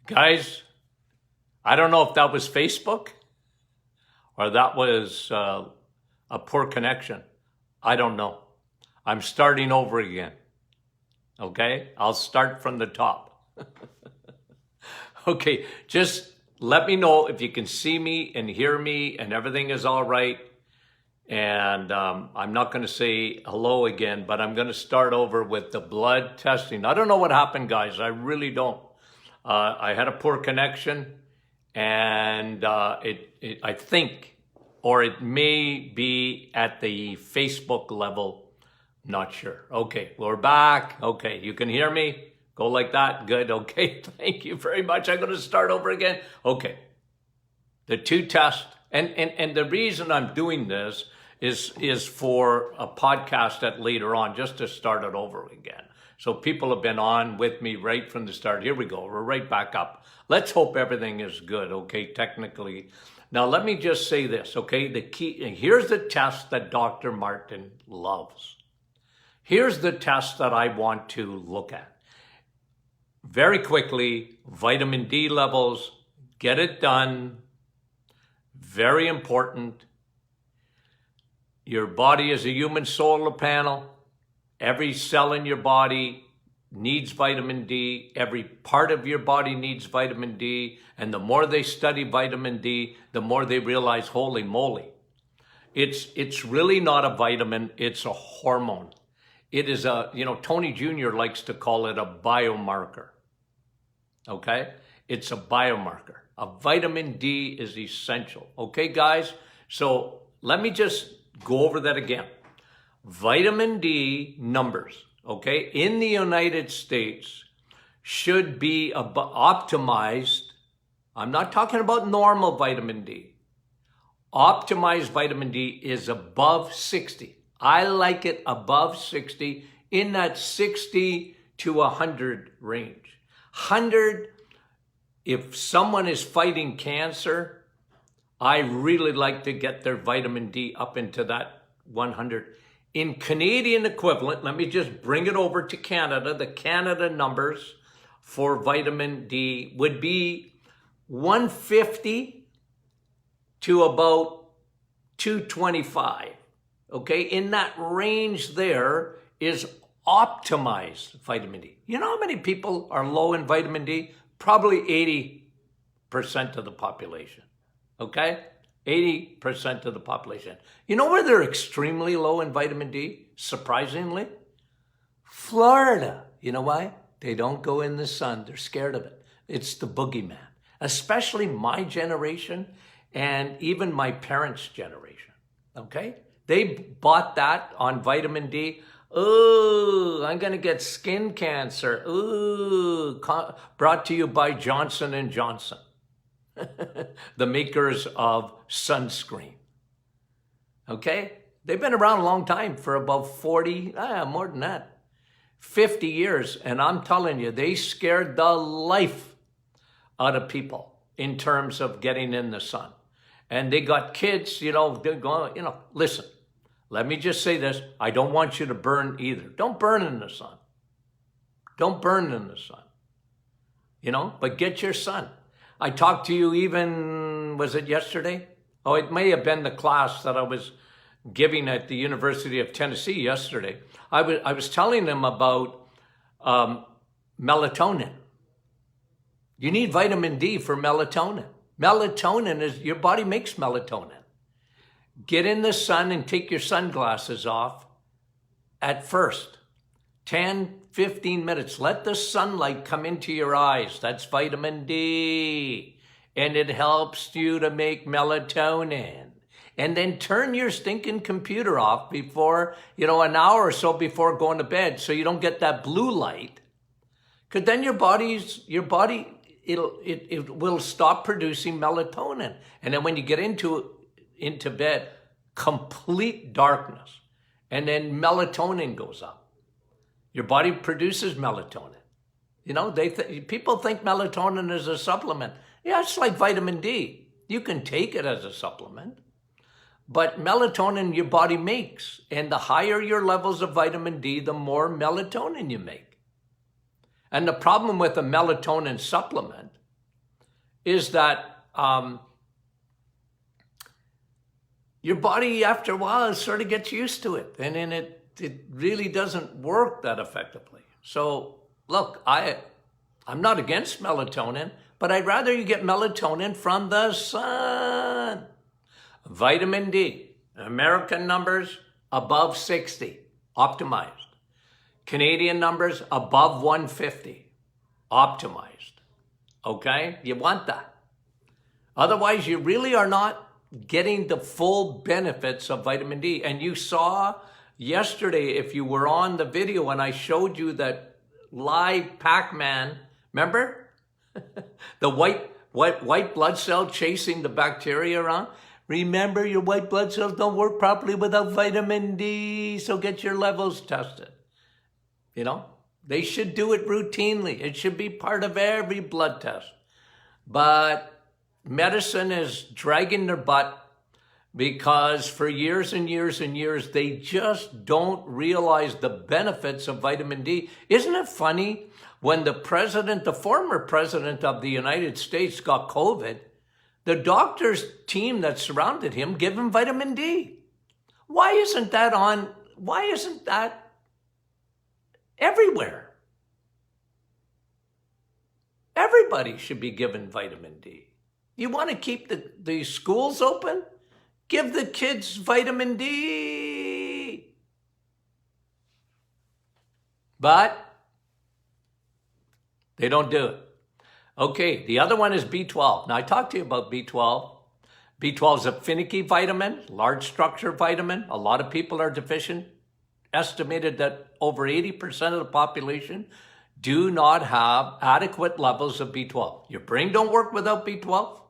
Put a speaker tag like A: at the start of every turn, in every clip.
A: Guys, I don't know if that was Facebook or that was a poor connection. I don't know. I'm starting over again. Okay? I'll start from the top. Okay, just let me know if you can see me and hear me and everything is all right. And I'm not going to say hello again, but I'm going to start over with the blood testing. I don't know what happened, guys. I really don't. I had a poor connection, and I think, or it may be at the Facebook level. Not sure. Okay, we're back. Okay, you can hear me? Go like that? Good. Okay, thank you very much. I'm going to start over again. Okay, the two tests, and the reason I'm doing this is for a podcast that later on, just to start it over again. So people have been on with me right from the start. Here we go. We're right back up. Let's hope everything is good, okay, technically. Now, let me just say this, okay? The key, here's the test that Dr. Martin loves. Here's the test that I want to look at. Very quickly, vitamin D levels, get it done. Very important. Your body is a human solar panel. Every cell in your body needs vitamin D. Every part of your body needs vitamin D. And the more they study vitamin D, the more they realize, holy moly, it's really not a vitamin, it's a hormone. It is a, Tony Jr. likes to call it a biomarker. Okay? It's a biomarker. A vitamin D is essential. Okay, guys? So let me just go over that again. Vitamin D numbers, okay, in the United States should be optimized. I'm not talking about normal vitamin D. Optimized vitamin D is above 60. I like it above 60, in that 60 to 100 range. 100, if someone is fighting cancer, I really like to get their vitamin D up into that 100. In Canadian equivalent, let me just bring it over to Canada. The Canada numbers for vitamin D would be 150 to about 225. Okay, in that range there is optimized vitamin D. You know how many people are low in vitamin D? Probably 80% of the population. Okay? 80% of the population. You know where they're extremely low in vitamin D? Surprisingly? Florida. You know why? They don't go in the sun. They're scared of it. It's the boogeyman. Especially my generation and even my parents' generation. Okay? They bought that on vitamin D. Ooh, I'm going to get skin cancer. Ooh, brought to you by Johnson & Johnson. The makers of sunscreen. Okay? They've been around a long time, for about 40, more than that, 50 years. And I'm telling you, they scared the life out of people in terms of getting in the sun. And they got kids, they're going, listen, let me just say this. I don't want you to burn either. Don't burn in the sun. Don't burn in the sun. But get your sun. I talked to you even, was it yesterday? Oh, it may have been the class that I was giving at the University of Tennessee yesterday. I was telling them about melatonin. You need vitamin D for melatonin. Melatonin is, your body makes melatonin. Get in the sun and take your sunglasses off at first. 10, 15 minutes. Let the sunlight come into your eyes. That's vitamin D. And it helps you to make melatonin. And then turn your stinking computer off before, an hour or so before going to bed, so you don't get that blue light. Because then your body, it will stop producing melatonin. And then when you get into bed, complete darkness. And then melatonin goes up. Your body produces melatonin. People think melatonin is a supplement. Yeah, it's like vitamin D. You can take it as a supplement. But melatonin your body makes. And the higher your levels of vitamin D, the more melatonin you make. And the problem with a melatonin supplement is that your body, after a while, sort of gets used to it. And then it really doesn't work that effectively. So, look, I'm not against melatonin, but I'd rather you get melatonin from the sun. Vitamin D, American numbers above 60, optimized. Canadian numbers above 150, optimized. Okay? You want that. Otherwise, you really are not getting the full benefits of vitamin D. And you saw yesterday, if you were on the video, and I showed you that live Pac-Man, remember? The white blood cell chasing the bacteria around. Remember, your white blood cells don't work properly without vitamin D, so get your levels tested. You know, they should do it routinely. It should be part of every blood test. But medicine is dragging their butt because for years and years and years, they just don't realize the benefits of vitamin D. Isn't it funny when the former president of the United States got COVID, the doctor's team that surrounded him gave him vitamin D? Why isn't that everywhere? Everybody should be given vitamin D. You want to keep the schools open? Give the kids vitamin D. But they don't do it. Okay, the other one is B12. Now, I talked to you about B12. B12 is a finicky vitamin, large structure vitamin. A lot of people are deficient. Estimated that over 80% of the population do not have adequate levels of B12. Your brain don't work without B12.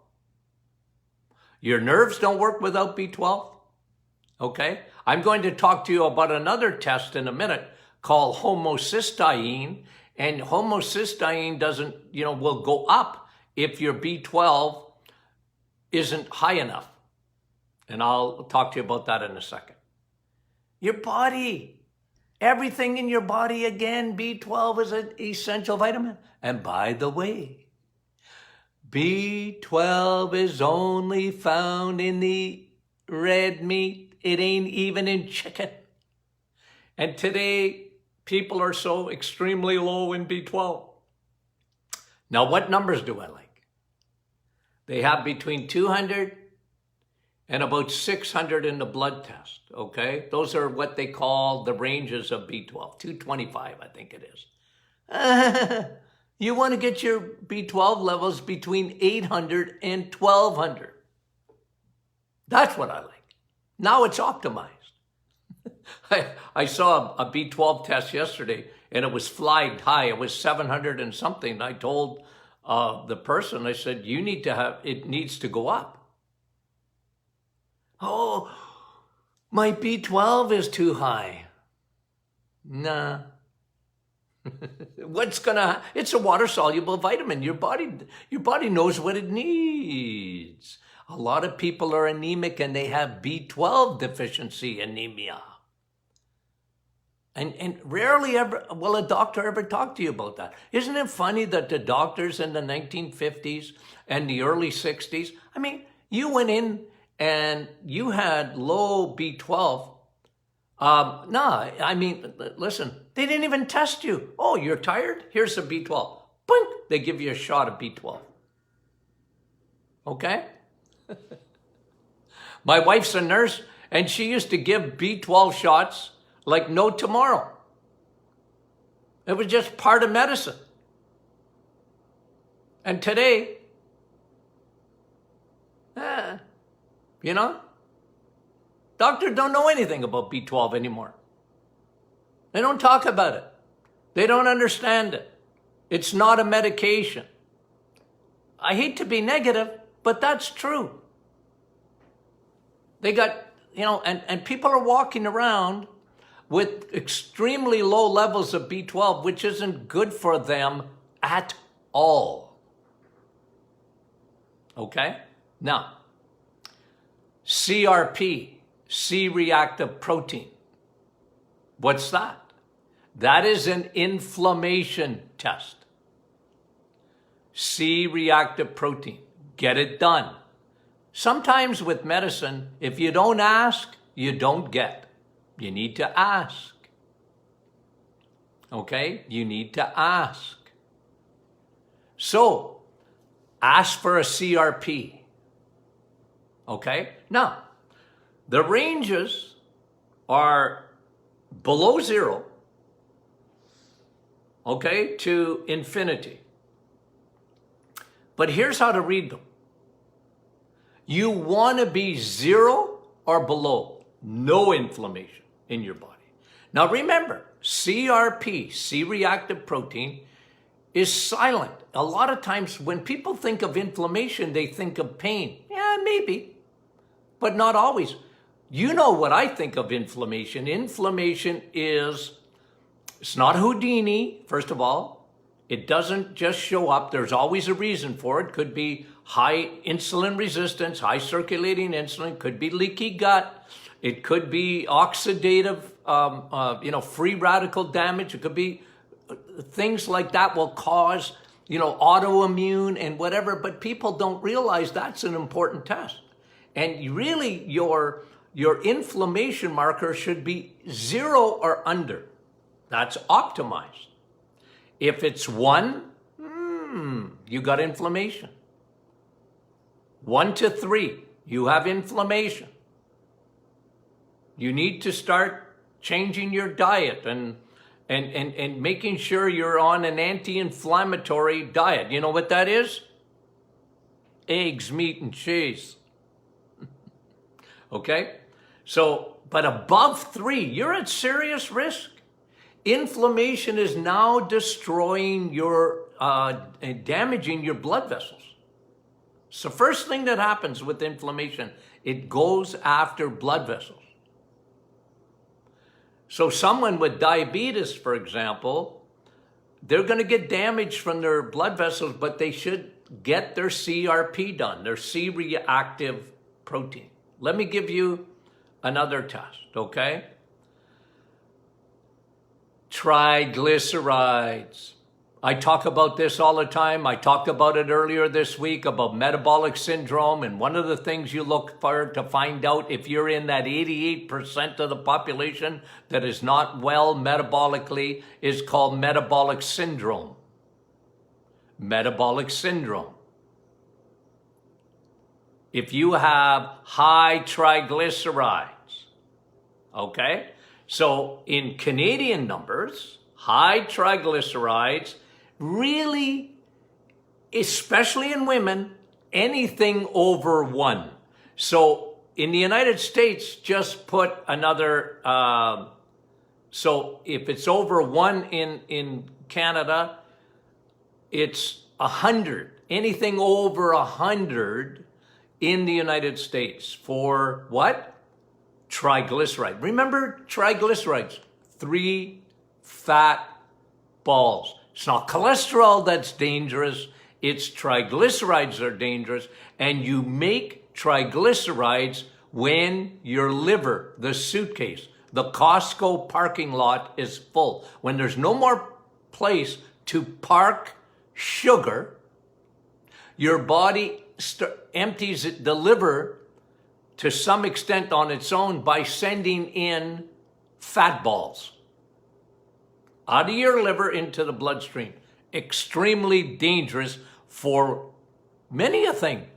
A: Your nerves don't work without B12. Okay? I'm going to talk to you about another test in a minute called homocysteine. And homocysteine will go up if your B12 isn't high enough. And I'll talk to you about that in a second. Your body, everything in your body, again, B12 is an essential vitamin. And by the way, B12 is only found in the red meat. It ain't even in chicken. And today, people are so extremely low in B12. Now, what numbers do I like? They have between 200 and about 600 in the blood test, okay? Those are what they call the ranges of B12, 225, I think it is. You want to get your B12 levels between 800 and 1200. That's what I like. Now it's optimized. I saw a B12 test yesterday, and it was flagged high. It was 700 and something. I told the person, I said, it needs to go up. Oh, my B12 is too high. Nah. It's a water-soluble vitamin. Your body knows what it needs. A lot of people are anemic and they have B12 deficiency anemia. And rarely ever will a doctor ever talk to you about that. Isn't it funny that the doctors in the 1950s and the early 60s, I mean, you went in and you had low B12. Listen, they didn't even test you. Oh, you're tired? Here's some B12. Boink, they give you a shot of B12. Okay? My wife's a nurse, and she used to give B12 shots like no tomorrow. It was just part of medicine. And today, doctors don't know anything about B12 anymore. They don't talk about it. They don't understand it. It's not a medication. I hate to be negative, but that's true. They got, and people are walking around with extremely low levels of B12, which isn't good for them at all. Okay? Now, CRP, C-reactive protein. What's that? That is an inflammation test. C-reactive protein. Get it done. Sometimes with medicine, if you don't ask, you don't get. You need to ask. Okay? You need to ask. So, ask for a CRP. Okay? Now, the ranges are below 0, okay, to infinity. But here's how to read them. You want to be 0 or below, no inflammation in your body. Now remember, CRP, C-reactive protein, is silent. A lot of times when people think of inflammation, they think of pain. Yeah, maybe, but not always. You know what I think of inflammation. Inflammation is, it's not Houdini, first of all. It doesn't just show up. There's always a reason for it. Could be high insulin resistance, high circulating insulin. Could be leaky gut. It could be oxidative, free radical damage. It could be things like that will cause, autoimmune and whatever. But people don't realize that's an important test. And really, your inflammation marker should be 0 or under. That's optimized. If it's 1, you got inflammation. 1 to 3, you have inflammation. You need to start changing your diet and making sure you're on an anti-inflammatory diet. You know what that is? Eggs, meat, and cheese. Okay? So, but above 3, you're at serious risk. Inflammation is now destroying your, damaging your blood vessels. So first thing that happens with inflammation, it goes after blood vessels. So someone with diabetes, for example, they're going to get damage from their blood vessels, but they should get their CRP done, their C-reactive protein. Let me give you another test, okay? Triglycerides. I talk about this all the time. I talked about it earlier this week about metabolic syndrome. And one of the things you look for to find out if you're in that 88% of the population that is not well metabolically is called metabolic syndrome. Metabolic syndrome. If you have high triglycerides, okay? So in Canadian numbers, high triglycerides, really, especially in women, anything over 1. So in the United States, just put another, so if it's over 1 in Canada, it's 100. Anything over 100 in the United States for what? Triglyceride. Remember triglycerides, 3 fat balls. It's not cholesterol that's dangerous. It's triglycerides that are dangerous. And you make triglycerides when your liver, the suitcase, the Costco parking lot is full. When there's no more place to park sugar, your body empties the liver to some extent on its own by sending in fat balls out of your liver into the bloodstream. Extremely dangerous for many a thing.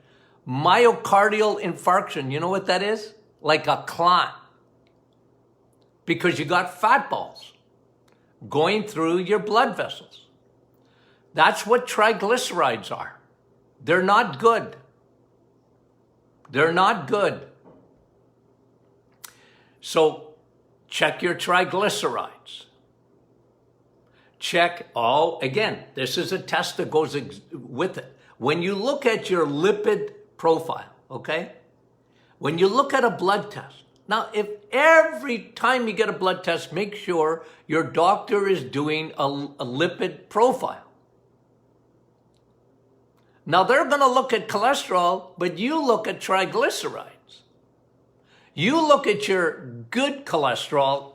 A: Myocardial infarction, you know what that is? Like a clot. Because you got fat balls going through your blood vessels. That's what triglycerides are. They're not good. They're not good. So check your triglycerides. Check, again, this is a test that goes with it. When you look at your lipid profile, okay? When you look at a blood test, now if every time you get a blood test, make sure your doctor is doing a lipid profile. Now they're going to look at cholesterol, but you look at triglycerides. You look at your good cholesterol,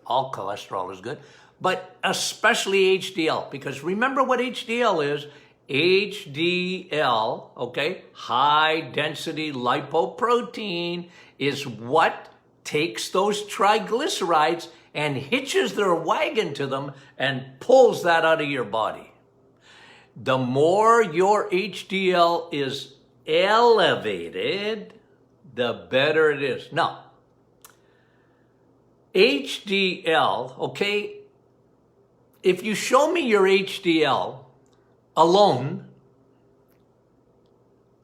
A: all cholesterol is good, but especially HDL, because remember what HDL is. HDL, okay, high density lipoprotein, is what takes those triglycerides and hitches their wagon to them and pulls that out of your body. The more your HDL is elevated, the better it is. Now, HDL, okay, if you show me your HDL alone,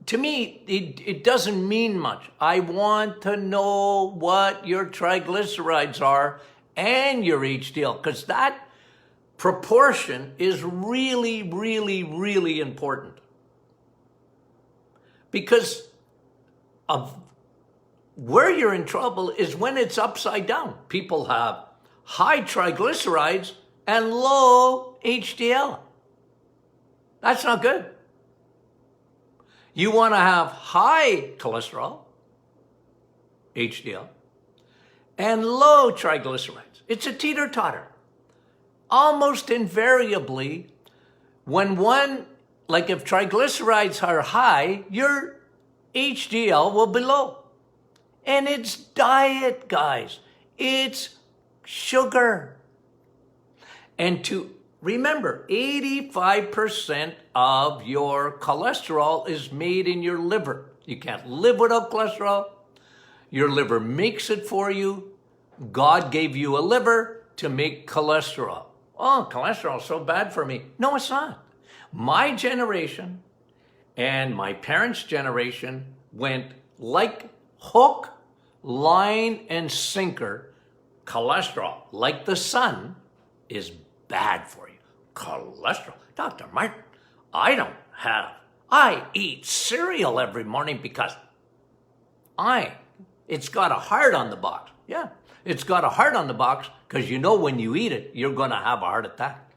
A: to me, it doesn't mean much. I want to know what your triglycerides are and your HDL, because that proportion is really, really, really important. Because of where you're in trouble is when it's upside down. People have high triglycerides and low HDL. That's not good. You want to have high cholesterol, HDL, and low triglycerides. It's a teeter-totter. Almost invariably, when one, like if triglycerides are high, your HDL will be low. And it's diet, guys. It's sugar. And to remember, 85% of your cholesterol is made in your liver. You can't live without cholesterol. Your liver makes it for you. God gave you a liver to make cholesterol. Oh, cholesterol is so bad for me. No, it's not. My generation and my parents' generation went like hook, line, and sinker. Cholesterol, like the sun, is bad for you. Cholesterol. Dr. Martin, I eat cereal every morning because it's got a heart on the box. Yeah, it's got a heart on the box because you know when you eat it, you're going to have a heart attack.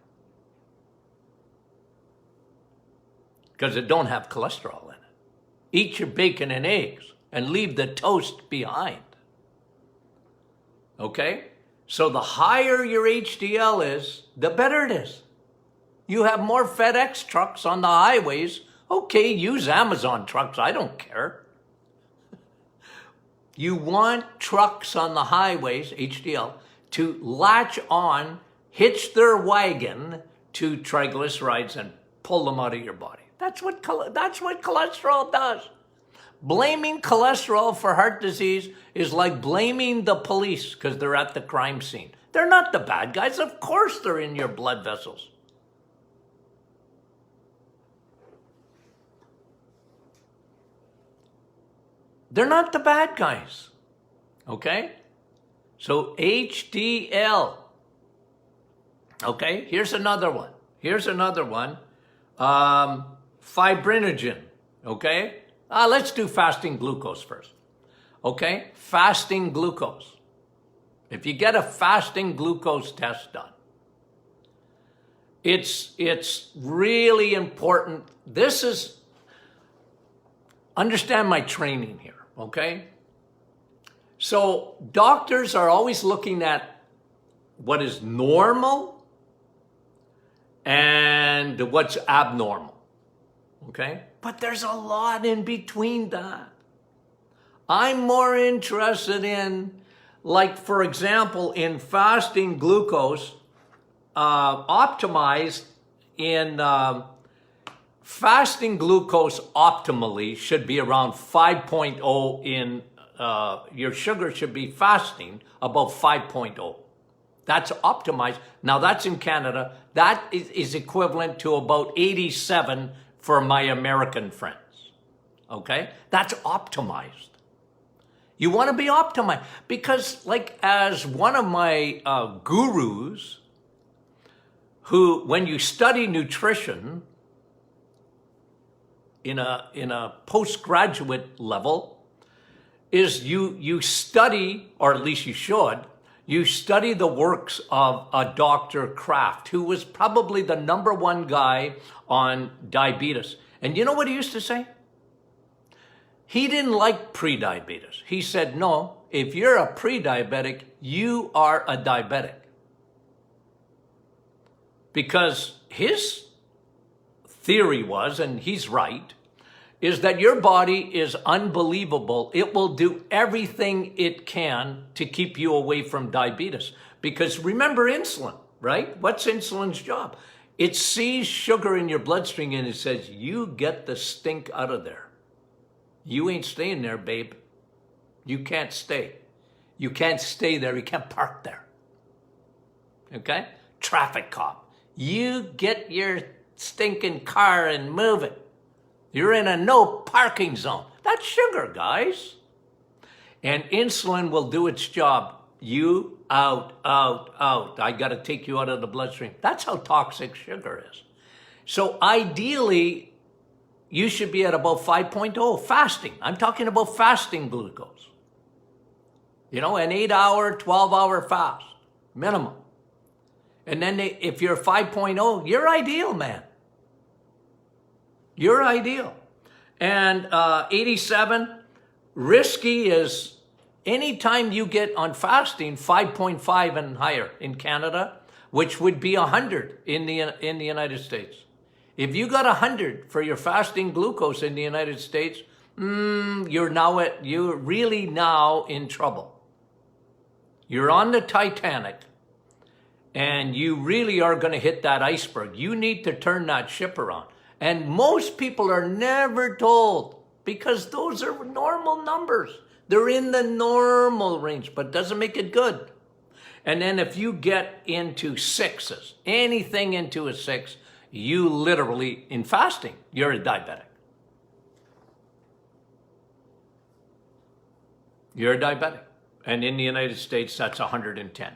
A: Because it don't have cholesterol in it. Eat your bacon and eggs and leave the toast behind. Okay? So the higher your HDL is, the better it is. You have more FedEx trucks on the highways. Okay, use Amazon trucks. I don't care. You want trucks on the highways, HDL, to latch on, hitch their wagon to triglycerides and pull them out of your body. That's what cholesterol does. Blaming cholesterol for heart disease is like blaming the police because they're at the crime scene. They're not the bad guys. Of course they're in your blood vessels. They're not the bad guys. Okay? So HDL. Okay, here's another one. Fibrinogen. Okay? Let's do fasting glucose first. Okay? Fasting glucose. If you get a fasting glucose test done, it's really important. Understand my training here, okay? So doctors are always looking at what is normal and what's abnormal, okay? But there's a lot in between that. I'm more interested in, like, for example, in fasting glucose, optimized in fasting glucose optimally should be around 5.0 in, your sugar should be fasting above 5.0. That's optimized. Now that's in Canada. That is equivalent to about 87 for my American friends. Okay? That's optimized. You want to be optimized because, like, as one of my gurus, who, when you study nutrition in a postgraduate level, is you study, or at least you should, you study the works of a Dr. Kraft, who was probably the #1 guy on diabetes. And you know what he used to say? He didn't like pre-diabetes. He said, no, if you're a pre-diabetic, you are a diabetic. Because his theory was, and he's right, is that your body is unbelievable. It will do everything it can to keep you away from diabetes. Because remember insulin, right? What's insulin's job? It sees sugar in your bloodstream and it says, you get the stink out of there. You ain't staying there, babe. You can't stay. You can't stay there. You can't park there. Okay? Traffic cop. You get your stinking car and move it. You're in a no parking zone. That's sugar, guys. And insulin will do its job. You out. I got to take you out of the bloodstream. That's how toxic sugar is. So ideally, you should be at about 5.0 fasting. I'm talking about fasting glucose. You know, an 8-hour, 12-hour fast, minimum. And then if you're 5.0, you're ideal, man. You're ideal. And 87, risky is anytime you get on fasting, 5.5 and higher in Canada, which would be 100 in the United States. If you got 100 for your fasting glucose in the United States, you're really now in trouble. You're on the Titanic, and you really are going to hit that iceberg. You need to turn that ship around. And most people are never told because those are normal numbers. They're in the normal range, but doesn't make it good. And then if you get into sixes, anything into a 6, you literally, in fasting, you're a diabetic. You're a diabetic. And in the United States, that's 110.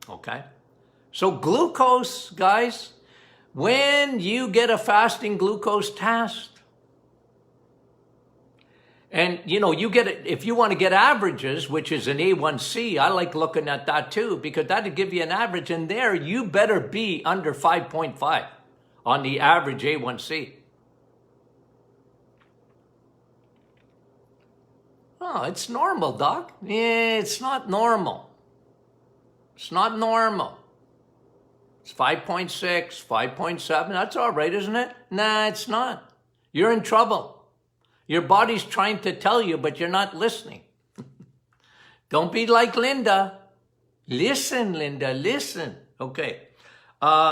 A: Okay? So glucose, guys, when you get a fasting glucose test, and you get it, if you want to get averages, which is an A1C, I like looking at that too, because that'll give you an average, and there you better be under 5.5 on the average A1C. Oh, it's normal, doc. It's not normal. It's not normal. It's 5.6, 5.7. That's all right, isn't it? Nah, it's not. You're in trouble. Your body's trying to tell you, but you're not listening. Don't be like Linda. Listen, Linda, listen. Okay.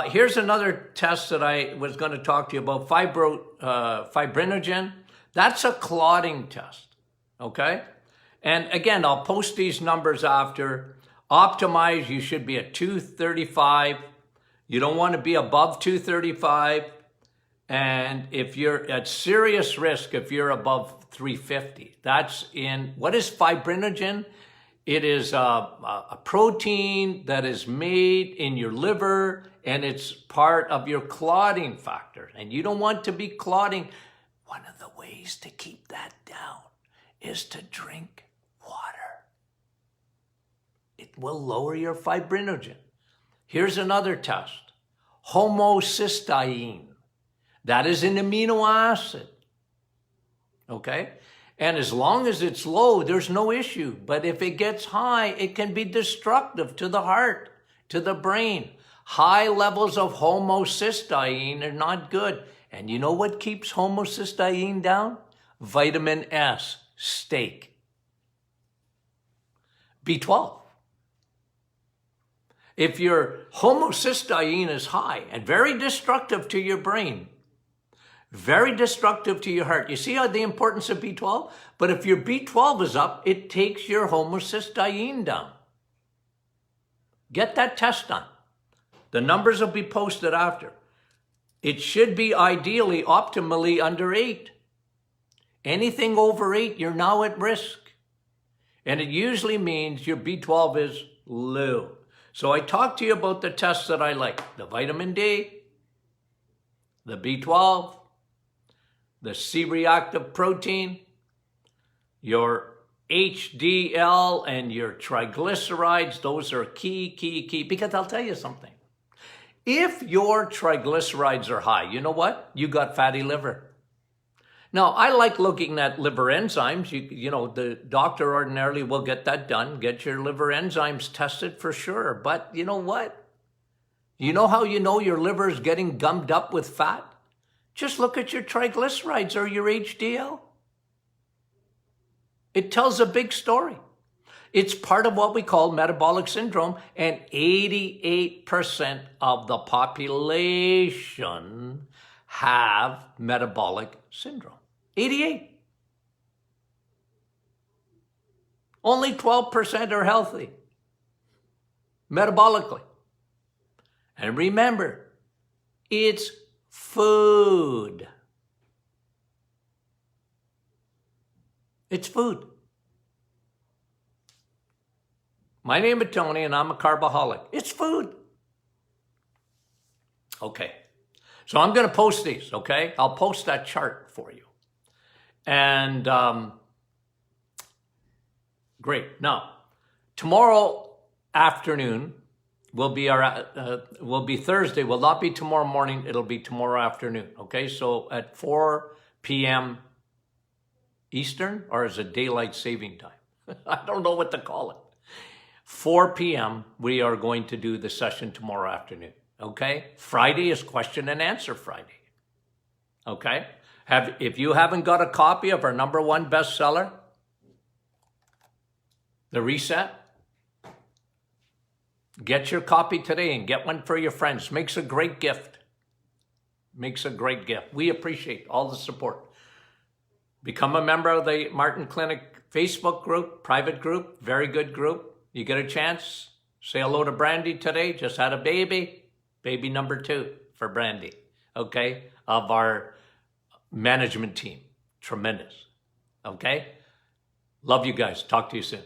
A: Here's another test that I was going to talk to you about, fibrinogen. That's a clotting test. Okay? And again, I'll post these numbers after. Optimize, you should be at 235. You don't want to be above 235. And if you're at serious risk, if you're above 350, that's in, what is fibrinogen? It is a protein that is made in your liver, and it's part of your clotting factor. And you don't want to be clotting. One of the ways to keep that down is to drink water. It will lower your fibrinogen. Here's another test. Homocysteine. That is an amino acid. Okay? And as long as it's low, there's no issue. But if it gets high, it can be destructive to the heart, to the brain. High levels of homocysteine are not good. And you know what keeps homocysteine down? Vitamin S, steak. B12. If your homocysteine is high and very destructive to your brain, very destructive to your heart. You see how the importance of B12? But if your B12 is up, it takes your homocysteine down. Get that test done. The numbers will be posted after. It should be ideally, optimally under 8. Anything over 8, you're now at risk. And it usually means your B12 is low. So I talked to you about the tests that I like. The vitamin D, the B12, the C-reactive protein, your HDL and your triglycerides. Those are key. Because I'll tell you something. If your triglycerides are high, you know what? You got fatty liver. Now, I like looking at liver enzymes. You know, the doctor ordinarily will get that done. Get your liver enzymes tested for sure. But you know what? You know how you know your liver is getting gummed up with fat? Just look at your triglycerides or your HDL. It tells a big story. It's part of what we call metabolic syndrome, and 88% of the population have metabolic syndrome. 88. Only 12% are healthy metabolically. And remember, it's food. It's food. My name is Tony, and I'm a carboholic. It's food. Okay. So I'm going to post these, okay? I'll post that chart for you. And great. Now, tomorrow afternoon will be Thursday. Will not be tomorrow morning. It'll be tomorrow afternoon, okay? So at 4 p.m. Eastern, or is it daylight saving time? I don't know what to call it. 4 p.m. we are going to do the session tomorrow afternoon, okay? Friday is question and answer Friday, okay? If you haven't got a copy of our #1 bestseller, The Reset, get your copy today and get one for your friends. Makes a great gift. Makes a great gift. We appreciate all the support. Become a member of the Martin Clinic Facebook group, private group, very good group. You get a chance, say hello to Brandy today. Just had a baby number 2 for Brandy, okay, of our management team. Tremendous, okay? Love you guys. Talk to you soon.